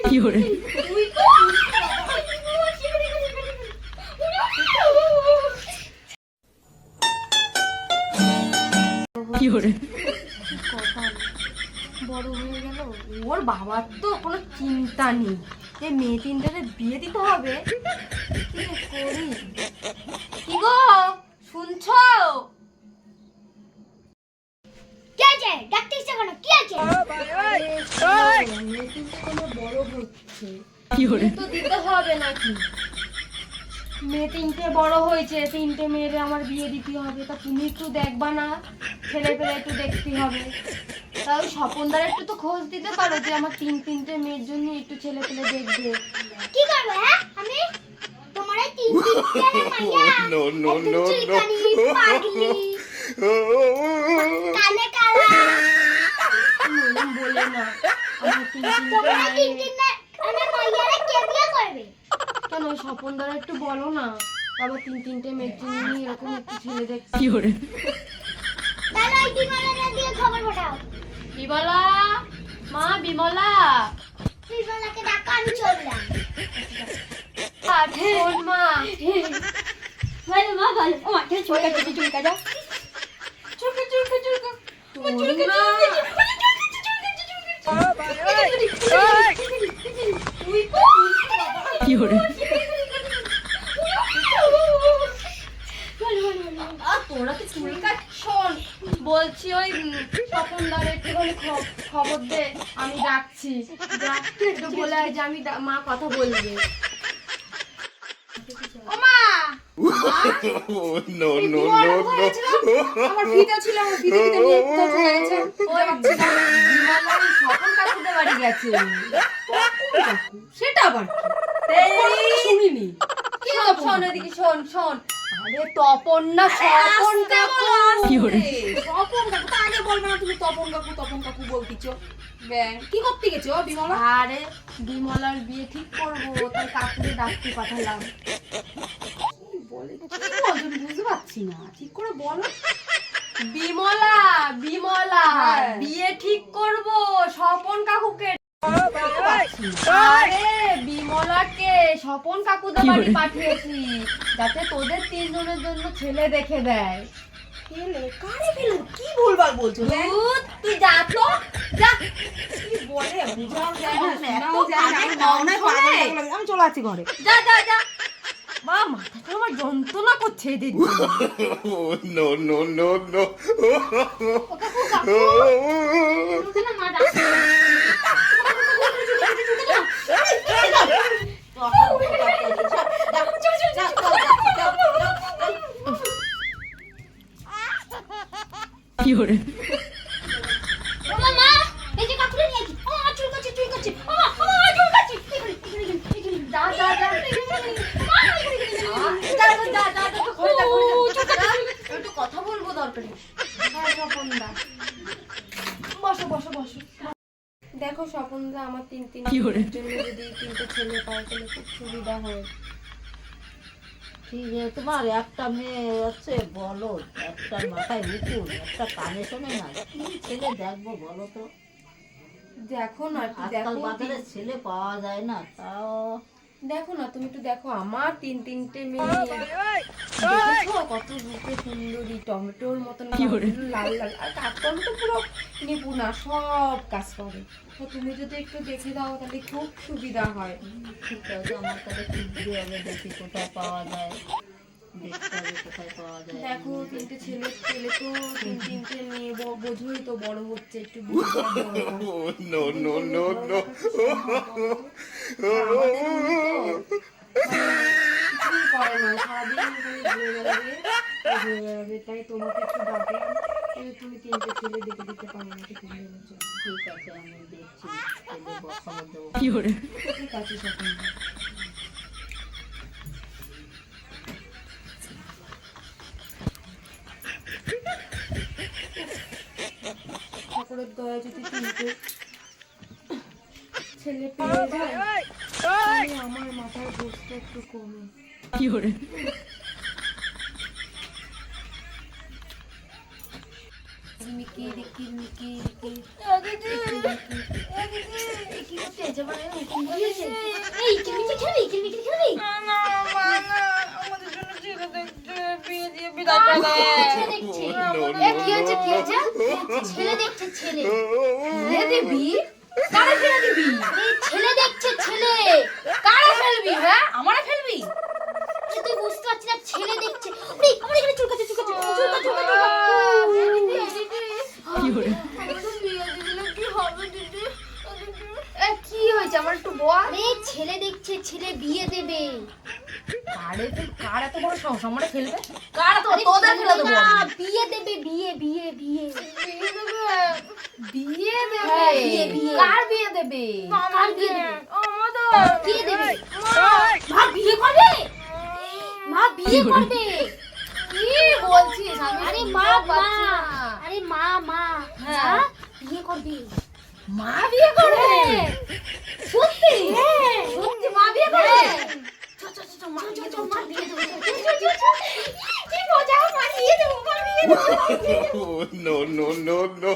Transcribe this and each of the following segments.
কি করে কি করে বড় হয়ে গেল, ওর বাবার তো কোনো চিন্তা নেই, এই মেয়ে তিনটারে বিয়ে দিতে হবে। কি করি? কি গো শুনছো? কে আছে? ডাকতে ইচ্ছা কেন? কি আছে? মেয়ে তিনটে তোমার বড় হচ্ছে, কি করে তো দিতে হবে নাকি? মেয়ে তিনটে বড় হয়েছে, তিনটে মেয়েরে আমার বিয়ে দিতে হবে, তা তুমি একটু দেখবা না? ছেলে পেলে একটু দেখতে হবে। তাও স্বপনদার একটু তো খোঁজ দিতে পারো যে আমার তিনটে মেয়ের জন্য একটু ছেলে পেলে দেখবে। কি করবে? হ্যাঁ আমি তোমার এই তিন মাইয়া No, no, একদম no, চুলকানি, no. পাগলি, কানে কালা, বলে না আমার তোমার এই তিন মাইয়ারে কে বিয়ে করবে? কেন স্বপনদার একটু বলো না, আবার তিনটে মেয়ের জন্য এরকম একটু ছেলে দেখ। কি করে তাহলে ওই বিমলারে দিয়ে খবর পাঠাও। বিমলা, মা বিমলা, বিমলাকে ডাকা, আমি চললাম। শোন মা, বলো মা, বলো। ও মা, চুলকা যাও। চুলকা চুলকা চুলকা কি করে তোরা তো চুলকা। শোন বলছি, ওই স্বপনদার একটুখানি খবর দে, আমি ডাকছি, একটু বলে আয় যে আমি মা কথা বলবে। ও মা, Oh, no, no, no, no. আমার ফিতা ছিল, আমার ফিতে ফিতে নিয়ে কোথাও চলে গেছে। ওই বিমলা ওই স্বপন কাকুদের বাড়ি গেছে। সেটা আবার কি? এই শুনিনি। শোন শোন এদিকে শোন শোন, আরে তপন না স্বপন কাকু। কি করে তপন কাকু তো আগে বলবে না, তুমি তপন কাকু বলতিছো। কি করতে গেছো বিমলা? আরে বিমলার বিয়ে ঠিক করবো, তাই কাকুরে ডাকতে পাঠালাম। কি বলছো আমি বুঝতে পারছি না, ঠিক করে বলো। বিমলা বিমলা হ্যাঁ। বিয়ে ঠিক করব স্বপন কাকুকে। আরে বিমলাকে স্বপন কাকুদের কি বাড়ি বলে? পাঠিয়েছি, যাতে তোদের তিনজনের জন্য ছেলে দেখে দেয়। এলে কারে ফেলো, কি বলবার বলছো? দুধ, তুই যা তো যা। কি বলে বুঝাও যায় না, এত শোনাও যায় না, কানে নাও না, কম শোনে। আমি চলে আসছি ঘরে। যা যা যা। মা মাথাটা আমার যন্ত্রণা করছে এদের জন্য। Oh, no, no, no, no. ও কাকু, কাকু, তুমি না মা ডাকছে। কি করে ও মা, এই যে কাকুরে নিয়ে আইছি। ও মা, চুলকাচ্ছে। ও মা, চুলকাচ্ছে। যা যা যা। একটু কথা বলবো দরকারি। হ্যাঁ স্বপনদা, বসো বসো বসো। দেখো স্বপনদা, আমার তিনটে কি করে? জন্য যদি তিনটে ছেলে পায় তাহলে খুব সুবিধা হয়। ঠিক আছে, তোমার একটা মেয়ে আছে বলো, একটা মাথায় মুকুল, একটা কানে শোনে না, কি ছেলে দেখবো বলো তো? দেখো না একটু আজকাল দেখো, বাজারে ছেলে পাওয়া যায় না, তাও দেখো না তুমি একটু দেখো, আমার তিনটে মেয়ে দেখেছো কত রূপে সুন্দরী, টমেটোর মতন কি করে? গালগুলো লাল লাল, আর কাজকর্ম তো পুরো নিপুণা, সব কাজ করে। তো তুমি যদি একটু দেখে দাও তাহলে খুব সুবিধা হয়। ঠিক আছে, আমার কাছে খুঁজতে হবে, দেখি কোথায় পাওয়া যায়, দেখতে হবে কোথায় পাওয়া যায়। দেখো তিনটে ছেলে পেলে তো তিনটে মেয়ে বোঝোই তো বড় হচ্ছে, একটু বুঝতে দরকার। Oh, no, no, no, no. কিছুই করে না, সারাদিন করে ঘুরে বেড়াবে, তাই তোমাকে একটু ডাকে, তাহলে তুমি তিনটে ছেলে দেখে দিতে পারো নাকি তুমি বলেছো। ঠিক আছে, আমি দেখছি, দেবো, খবর দেবো। কি করে ঠিক আছে স্বপন। ঠাকুরের দয়া যদি তিনটে ছেলে পেয়ে যায় তাহলে আমার মাথার বোঝটা একটু কমে। কি করে তুমি কি করতে হয়েছে মানে কি হয়েছে? এই কিরমিটি খেলবি কিরমিটি খেলবি ছেলে দেখছে এ, কি হয়েছে কি হয়েছে? ছেলে দেখছে ছেলে ফেলে দিবি? কারে ফেলে দিবি? এই ছেলে দেখছে ছেলে কারে ফেলবি? হ্যাঁ আমারে ফেলবি? আরে তুই বুঝতে পারছিস না ছেলে দেখছে এই আমার এখানে চুলকাচ্ছে চুলকাচ্ছে এ, কি হয়েছে আমার একটু বল। আরে ছেলে দেখছে ছেলে বিয়ে দেবে কার এত বড় সাহস আমারে ফেলবে? কার এত তোদের ফেলে দেবো না, আমি। বিয়ে দেবে বিয়ে বিয়ে বিয়ে বিয়ে দেবে? হ্যাঁ, বিয়ে, বিয়ে। কার বিয়ে দেবে? কার বিয়ে দেবে আমাদের। বিয়ে দেবে মা বিয়ে করবে মা বিয়ে করবে কি বলছিস? আমি আরে শুনতেও মা মা পাচ্ছি না। আরে মা মা হ্যাঁ। বিয়ে করবে মা বিয়ে করবে? হ্যাঁ। সত্যি? হ্যাঁ। সত্যি মা বিয়ে করবে? মা বিয়ে দেবে কি মজা মা বিয়ে দেবো মা বিয়ে দেবো no, no, no, no.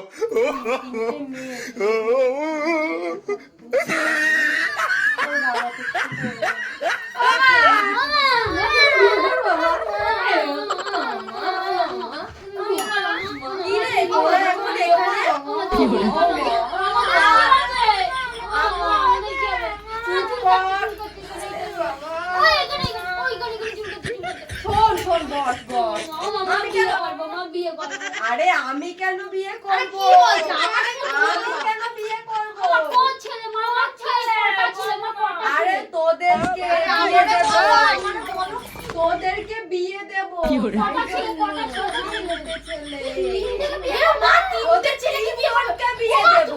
শোন বস বস আরে আমি কেন বিয়ে করব? আমি কেন বিয়ে করব? আরে তোদেরকে বিয়ে দেব, তোদেরকে বিয়ে দেব। তোদের ছেলেকে বিয়ে করতে বিয়ে দেব।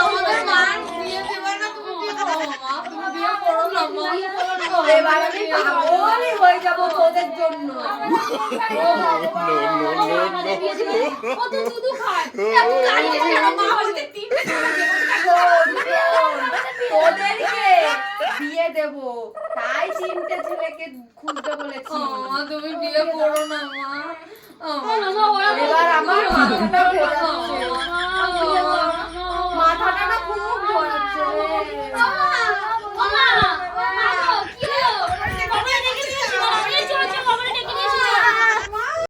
আমাদের মা বিয়ে দেবে না, তুমি বিয়ে করো মা, তুমি বিয়ে করো না মা। এবার আমি পাগলই হয়ে যাব তোদের জন্য। তোদেরকে বিয়ে দেব, তাই 3টে ছেলেকে খুঁজতে বলেছি। তুমি বিয়ে করো না মা। এবার আমার মাথাটা ঘোরাচ্ছে।